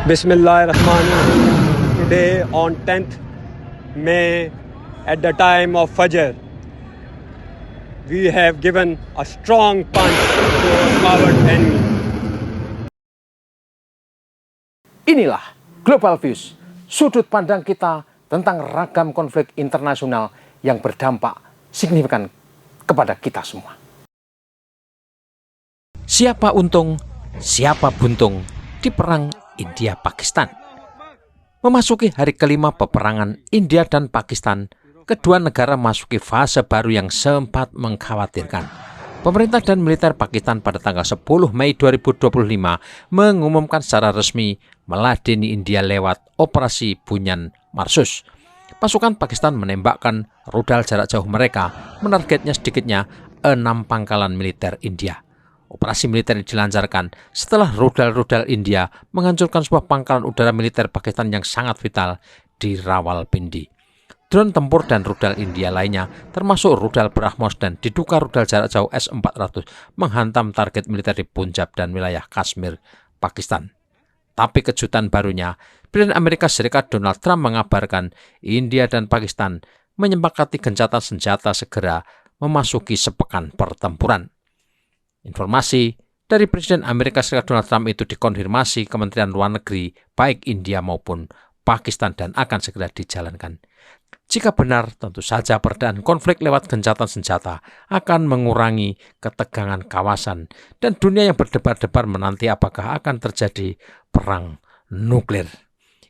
Bismillahirrahmanirrahim. Today on 10th May at the time of Fajr, we have given a strong punch to our coward enemy. Inilah Global Views, sudut pandang kita tentang ragam konflik internasional yang berdampak signifikan kepada kita semua. Siapa untung, siapa buntung di perang India-Pakistan? Memasuki hari kelima peperangan India dan Pakistan, kedua negara memasuki fase baru yang sempat mengkhawatirkan. Pemerintah dan militer Pakistan pada tanggal 10 Mei 2025 mengumumkan secara resmi meladeni India lewat Operasi Bunyan Marsus. Pasukan Pakistan menembakkan rudal jarak jauh mereka, menargetnya sedikitnya 6 pangkalan militer India. Operasi militer ini dilancarkan setelah rudal-rudal India menghancurkan sebuah pangkalan udara militer Pakistan yang sangat vital di Rawalpindi. Drone tempur dan rudal India lainnya, termasuk rudal BrahMos dan diduga rudal jarak jauh S-400, menghantam target militer di Punjab dan wilayah Kashmir, Pakistan. Tapi kejutan barunya, Presiden Amerika Serikat Donald Trump mengabarkan India dan Pakistan menyepakati gencatan senjata segera memasuki sepekan pertempuran. Informasi dari Presiden Amerika Serikat Donald Trump itu dikonfirmasi Kementerian Luar Negeri baik India maupun Pakistan dan akan segera dijalankan. Jika benar, tentu saja peredaan konflik lewat gencatan senjata akan mengurangi ketegangan kawasan dan dunia yang berdebar-debar menanti apakah akan terjadi perang nuklir.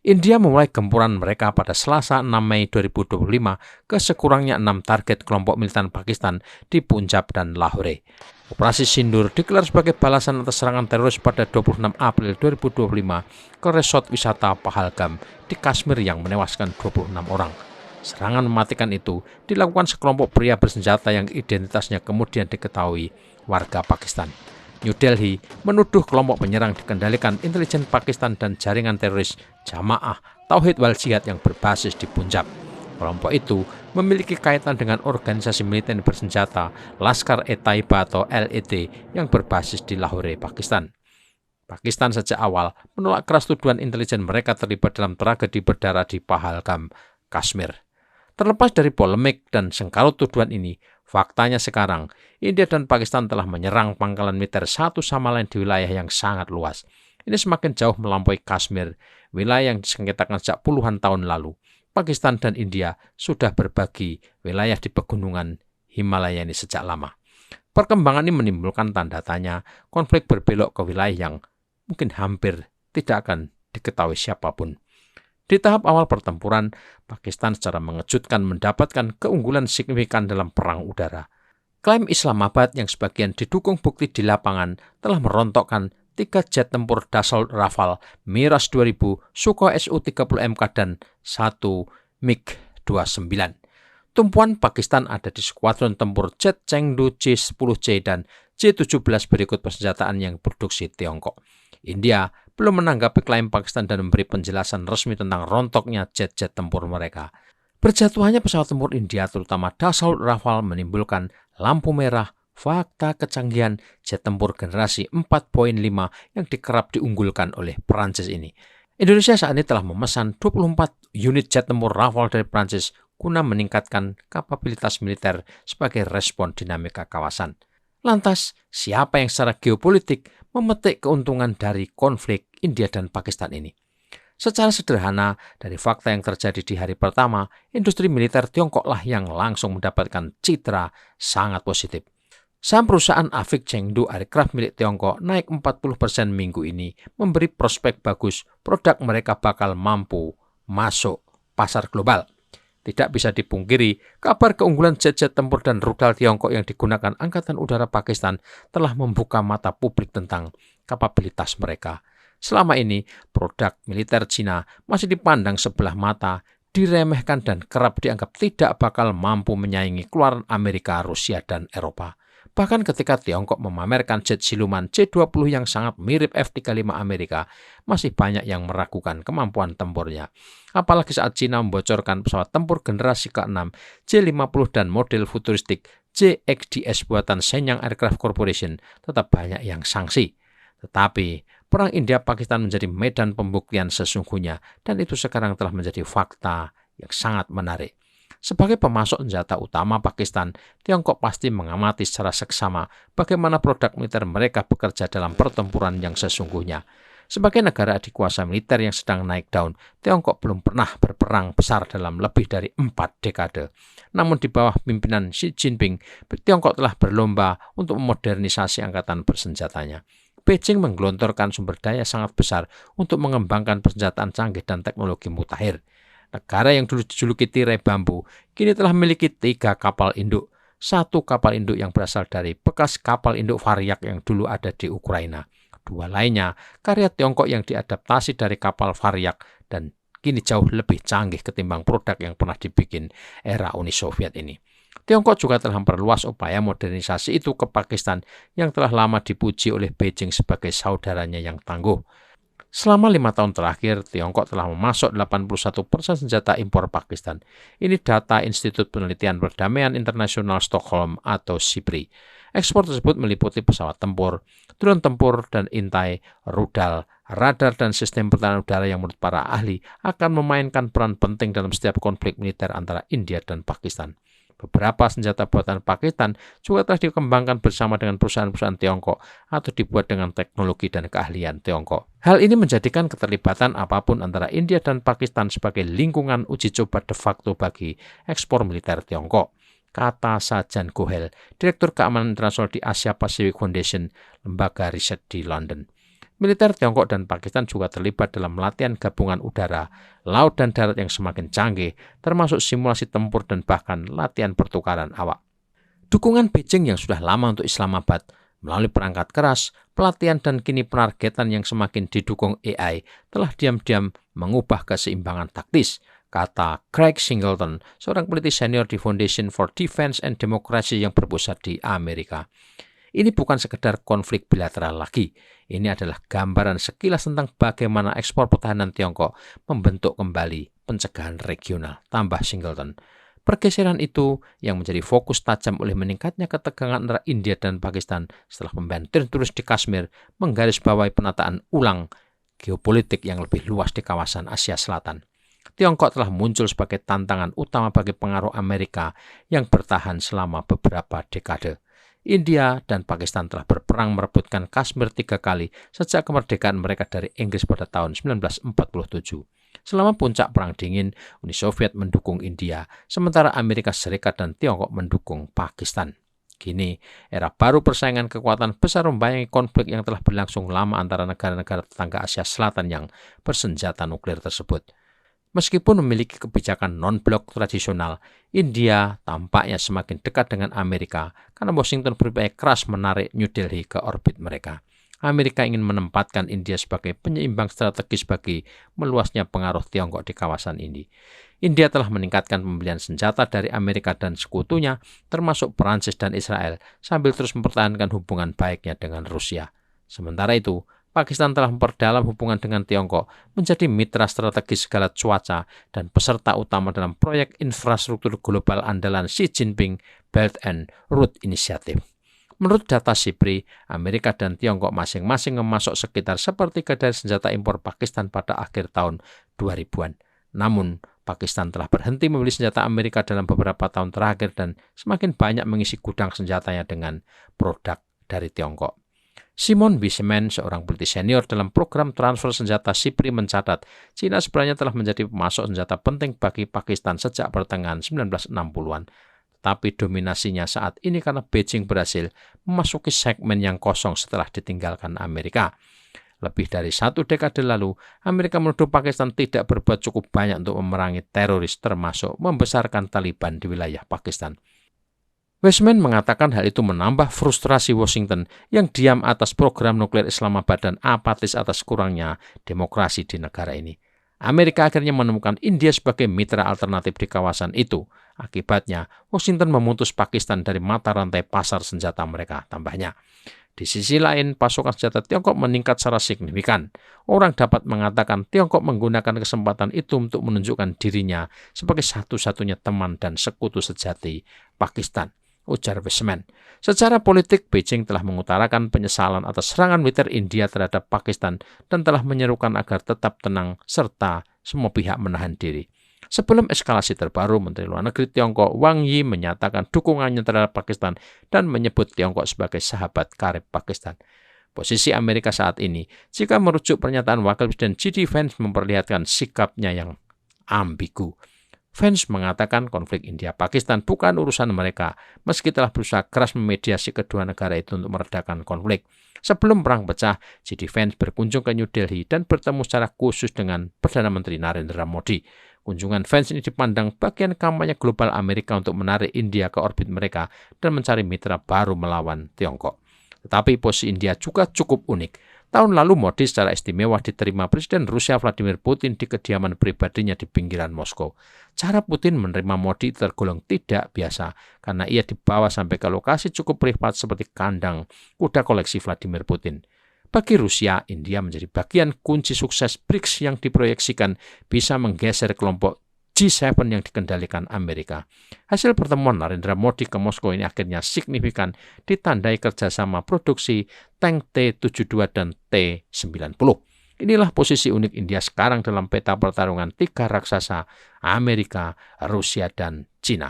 India memulai gempuran mereka pada Selasa 6 Mei 2025 ke sekurangnya 6 target kelompok militan Pakistan di Punjab dan Lahore. Operasi Sindur digelar sebagai balasan atas serangan teroris pada 26 April 2025 ke resort wisata Pahalgam di Kashmir yang menewaskan 26 orang. Serangan mematikan itu dilakukan sekelompok pria bersenjata yang identitasnya kemudian diketahui warga Pakistan. New Delhi menuduh kelompok penyerang dikendalikan intelijen Pakistan dan jaringan teroris Jamaah Tauhid wal Jihad yang berbasis di Punjab. Kelompok itu memiliki kaitan dengan organisasi militer bersenjata Lashkar-e-Taiba atau LET yang berbasis di Lahore, Pakistan. Pakistan sejak awal menolak keras tuduhan intelijen mereka terlibat dalam tragedi berdarah di Pahalgam, Kashmir. Terlepas dari polemik dan sengkarut tuduhan ini, faktanya sekarang India dan Pakistan telah menyerang pangkalan militer satu sama lain di wilayah yang sangat luas. Ini semakin jauh melampaui Kashmir, wilayah yang disengketakan sejak puluhan tahun lalu. Pakistan dan India sudah berbagi wilayah di pegunungan Himalaya ini sejak lama. Perkembangan ini menimbulkan tanda tanya, konflik berbelok ke wilayah yang mungkin hampir tidak akan diketahui siapapun. Di tahap awal pertempuran, Pakistan secara mengejutkan mendapatkan keunggulan signifikan dalam perang udara. Klaim Islamabad yang sebagian didukung bukti di lapangan telah merontokkan 3 jet tempur Dassault Rafale, Mirage 2000, Sukhoi Su-30MK dan 1 MiG-29. Tumpuan Pakistan ada di skuadron tempur jet Chengdu J-10C dan J-17 berikut persenjataan yang produksi Tiongkok. India belum menanggapi klaim Pakistan dan memberi penjelasan resmi tentang rontoknya jet-jet tempur mereka. Berjatuhannya pesawat tempur India terutama Dassault Rafale menimbulkan lampu merah fakta kecanggihan jet tempur generasi 4.5 yang dikerap diunggulkan oleh Prancis ini. Indonesia saat ini telah memesan 24 unit jet tempur Rafale dari Prancis guna meningkatkan kapabilitas militer sebagai respon dinamika kawasan. Lantas, siapa yang secara geopolitik memetik keuntungan dari konflik India dan Pakistan ini? Secara sederhana, dari fakta yang terjadi di hari pertama, industri militer Tiongkoklah yang langsung mendapatkan citra sangat positif. Saham perusahaan Avik Chengdu Aircraft milik Tiongkok naik 40% minggu ini, memberi prospek bagus produk mereka bakal mampu masuk pasar global. Tidak bisa dipungkiri, kabar keunggulan jet-jet tempur dan rudal Tiongkok yang digunakan Angkatan Udara Pakistan telah membuka mata publik tentang kapabilitas mereka. Selama ini, produk militer Cina masih dipandang sebelah mata, diremehkan dan kerap dianggap tidak bakal mampu menyaingi keluaran Amerika, Rusia, dan Eropa. Bahkan ketika Tiongkok memamerkan jet siluman C-20 yang sangat mirip F-35 Amerika, masih banyak yang meragukan kemampuan tempurnya. Apalagi saat Cina membocorkan pesawat tempur generasi ke-6 J-50 dan model futuristik JXDS buatan Shenyang Aircraft Corporation, tetap banyak yang sangsi. Tetapi perang India-Pakistan menjadi medan pembuktian sesungguhnya, dan itu sekarang telah menjadi fakta yang sangat menarik. Sebagai pemasok senjata utama Pakistan, Tiongkok pasti mengamati secara seksama bagaimana produk militer mereka bekerja dalam pertempuran yang sesungguhnya. Sebagai negara adikuasa militer yang sedang naik daun, Tiongkok belum pernah berperang besar dalam lebih dari 4 dekade. Namun di bawah pimpinan Xi Jinping, Tiongkok telah berlomba untuk memodernisasi angkatan bersenjatanya. Beijing menggelontorkan sumber daya sangat besar untuk mengembangkan persenjataan canggih dan teknologi mutakhir. Negara yang dulu dijuluki tirai bambu, kini telah memiliki 3 kapal induk. 1 kapal induk yang berasal dari bekas kapal induk Varyak yang dulu ada di Ukraina. 2 lainnya karya Tiongkok yang diadaptasi dari kapal Varyak dan kini jauh lebih canggih ketimbang produk yang pernah dibikin era Uni Soviet ini. Tiongkok juga telah memperluas upaya modernisasi itu ke Pakistan yang telah lama dipuji oleh Beijing sebagai saudaranya yang tangguh. Selama 5 tahun terakhir, Tiongkok telah memasok 81% senjata impor Pakistan. Ini data Institut Penelitian Perdamaian Internasional Stockholm atau SIPRI. Ekspor tersebut meliputi pesawat tempur, drone tempur, dan intai, rudal, radar, dan sistem pertahanan udara yang menurut para ahli akan memainkan peran penting dalam setiap konflik militer antara India dan Pakistan. Beberapa senjata buatan Pakistan juga telah dikembangkan bersama dengan perusahaan-perusahaan Tiongkok atau dibuat dengan teknologi dan keahlian Tiongkok. Hal ini menjadikan keterlibatan apapun antara India dan Pakistan sebagai lingkungan uji coba de facto bagi ekspor militer Tiongkok. Kata Sajan Gohel, Direktur Keamanan Internasional di Asia Pacific Foundation, lembaga riset di London. Militer Tiongkok dan Pakistan juga terlibat dalam latihan gabungan udara, laut dan darat yang semakin canggih, termasuk simulasi tempur dan bahkan latihan pertukaran awak. Dukungan Beijing yang sudah lama untuk Islamabad, melalui perangkat keras, pelatihan dan kini penargetan yang semakin didukung AI, telah diam-diam mengubah keseimbangan taktis, kata Craig Singleton, seorang peneliti senior di Foundation for Defense and Democracy yang berpusat di Amerika. Ini bukan sekedar konflik bilateral lagi. Ini adalah gambaran sekilas tentang bagaimana ekspor pertahanan Tiongkok membentuk kembali pencegahan regional, tambah Singleton. Pergeseran itu yang menjadi fokus tajam oleh meningkatnya ketegangan antara India dan Pakistan setelah pembantiran turis di Kashmir menggarisbawahi penataan ulang geopolitik yang lebih luas di kawasan Asia Selatan. Tiongkok telah muncul sebagai tantangan utama bagi pengaruh Amerika yang bertahan selama beberapa dekade. India dan Pakistan telah berperang merebutkan Kashmir 3 kali sejak kemerdekaan mereka dari Inggris pada tahun 1947. Selama puncak Perang Dingin, Uni Soviet mendukung India, sementara Amerika Serikat dan Tiongkok mendukung Pakistan. Kini, era baru persaingan kekuatan besar membayangi konflik yang telah berlangsung lama antara negara-negara tetangga Asia Selatan yang bersenjata nuklir tersebut. Meskipun memiliki kebijakan non-blok tradisional, India tampaknya semakin dekat dengan Amerika karena Washington berupaya keras menarik New Delhi ke orbit mereka. Amerika ingin menempatkan India sebagai penyeimbang strategis bagi meluasnya pengaruh Tiongkok di kawasan ini. India telah meningkatkan pembelian senjata dari Amerika dan sekutunya, termasuk Perancis dan Israel, sambil terus mempertahankan hubungan baiknya dengan Rusia. Sementara itu, Pakistan telah memperdalam hubungan dengan Tiongkok menjadi mitra strategis segala cuaca dan peserta utama dalam proyek infrastruktur global andalan Xi Jinping Belt and Road Initiative. Menurut data SIPRI, Amerika dan Tiongkok masing-masing memasok sekitar sepertiga dari senjata impor Pakistan pada akhir tahun 2000-an. Namun, Pakistan telah berhenti membeli senjata Amerika dalam beberapa tahun terakhir dan semakin banyak mengisi gudang senjatanya dengan produk dari Tiongkok. Simon Wiseman, seorang peneliti senior dalam program transfer senjata SIPRI mencatat, China sebenarnya telah menjadi pemasok senjata penting bagi Pakistan sejak pertengahan 1960-an. Tetapi dominasinya saat ini karena Beijing berhasil memasuki segmen yang kosong setelah ditinggalkan Amerika. Lebih dari 1 dekade lalu, Amerika menuduh Pakistan tidak berbuat cukup banyak untuk memerangi teroris termasuk membesarkan Taliban di wilayah Pakistan. Wiseman mengatakan hal itu menambah frustrasi Washington yang diam atas program nuklir Islamabad dan apatis atas kurangnya demokrasi di negara ini. Amerika akhirnya menemukan India sebagai mitra alternatif di kawasan itu. Akibatnya, Washington memutus Pakistan dari mata rantai pasar senjata mereka, tambahnya. Di sisi lain, pasokan senjata Tiongkok meningkat secara signifikan. Orang dapat mengatakan Tiongkok menggunakan kesempatan itu untuk menunjukkan dirinya sebagai satu-satunya teman dan sekutu sejati Pakistan. ujar Wiseman. Secara politik, Beijing telah mengutarakan penyesalan atas serangan militer India terhadap Pakistan dan telah menyerukan agar tetap tenang serta semua pihak menahan diri. Sebelum eskalasi terbaru, Menteri Luar Negeri Tiongkok Wang Yi menyatakan dukungannya terhadap Pakistan dan menyebut Tiongkok sebagai sahabat karib Pakistan. Posisi Amerika saat ini, jika merujuk pernyataan Wakil Presiden J.D. Vance, memperlihatkan sikapnya yang ambigu. Vance mengatakan konflik India-Pakistan bukan urusan mereka, meski telah berusaha keras memediasi kedua negara itu untuk meredakan konflik. Sebelum perang pecah, J.D. Vance berkunjung ke New Delhi dan bertemu secara khusus dengan Perdana Menteri Narendra Modi. Kunjungan Vance ini dipandang bagian kampanye global Amerika untuk menarik India ke orbit mereka dan mencari mitra baru melawan Tiongkok. Tetapi posisi India juga cukup unik. Tahun lalu Modi secara istimewa diterima Presiden Rusia Vladimir Putin di kediaman pribadinya di pinggiran Moskow. Cara Putin menerima Modi tergolong tidak biasa karena ia dibawa sampai ke lokasi cukup privat seperti kandang kuda koleksi Vladimir Putin. Bagi Rusia, India menjadi bagian kunci sukses BRICS yang diproyeksikan bisa menggeser kelompok G7 yang dikendalikan Amerika. Hasil pertemuan Narendra Modi ke Moskow ini akhirnya signifikan, ditandai kerjasama produksi tank T-72 dan T-90. Inilah posisi unik India sekarang dalam peta pertarungan tiga raksasa Amerika, Rusia, dan Cina.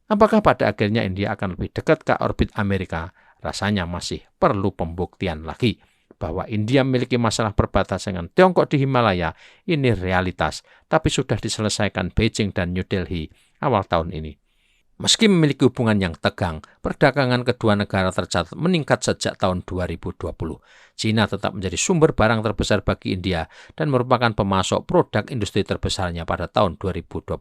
Apakah pada akhirnya India akan lebih dekat ke orbit Amerika? Rasanya masih perlu pembuktian lagi. Bahwa India memiliki masalah perbatasan dengan Tiongkok di Himalaya, ini realitas, tapi sudah diselesaikan Beijing dan New Delhi awal tahun ini. Meski memiliki hubungan yang tegang, perdagangan kedua negara tercatat meningkat sejak tahun 2020. China tetap menjadi sumber barang terbesar bagi India dan merupakan pemasok produk industri terbesarnya pada tahun 2024.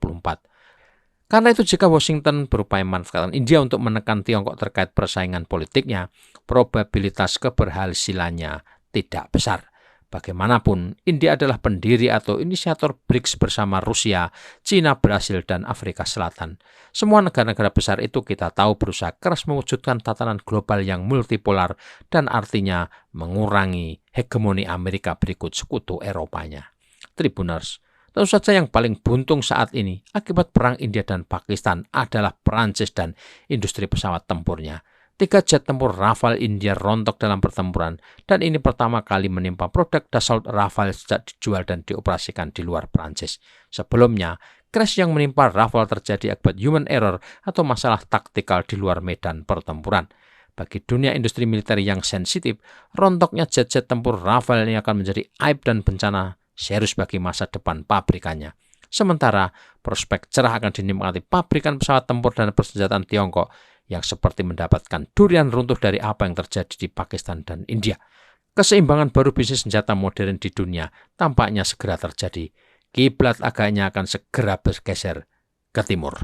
Karena itu jika Washington berupaya memanfaatkan India untuk menekan Tiongkok terkait persaingan politiknya, probabilitas keberhasilannya tidak besar. Bagaimanapun, India adalah pendiri atau inisiator BRICS bersama Rusia, Cina, Brasil, dan Afrika Selatan. Semua negara-negara besar itu kita tahu berusaha keras mewujudkan tatanan global yang multipolar dan artinya mengurangi hegemoni Amerika berikut sekutu Eropanya. Tribuners, tentu saja yang paling buntung saat ini akibat perang India dan Pakistan adalah Perancis dan industri pesawat tempurnya. 3 jet tempur Rafale India rontok dalam pertempuran dan ini pertama kali menimpa produk Dassault Rafale sejak dijual dan dioperasikan di luar Perancis. Sebelumnya, crash yang menimpa Rafale terjadi akibat human error atau masalah taktikal di luar medan pertempuran. Bagi dunia industri militer yang sensitif, rontoknya jet-jet tempur Rafale ini akan menjadi aib dan bencana serius bagi masa depan pabrikannya. Sementara, prospek cerah akan dinikmati pabrikan pesawat tempur dan persenjataan Tiongkok yang seperti mendapatkan durian runtuh dari apa yang terjadi di Pakistan dan India. Keseimbangan baru bisnis senjata modern di dunia tampaknya segera terjadi. Kiblat agaknya akan segera bergeser ke timur.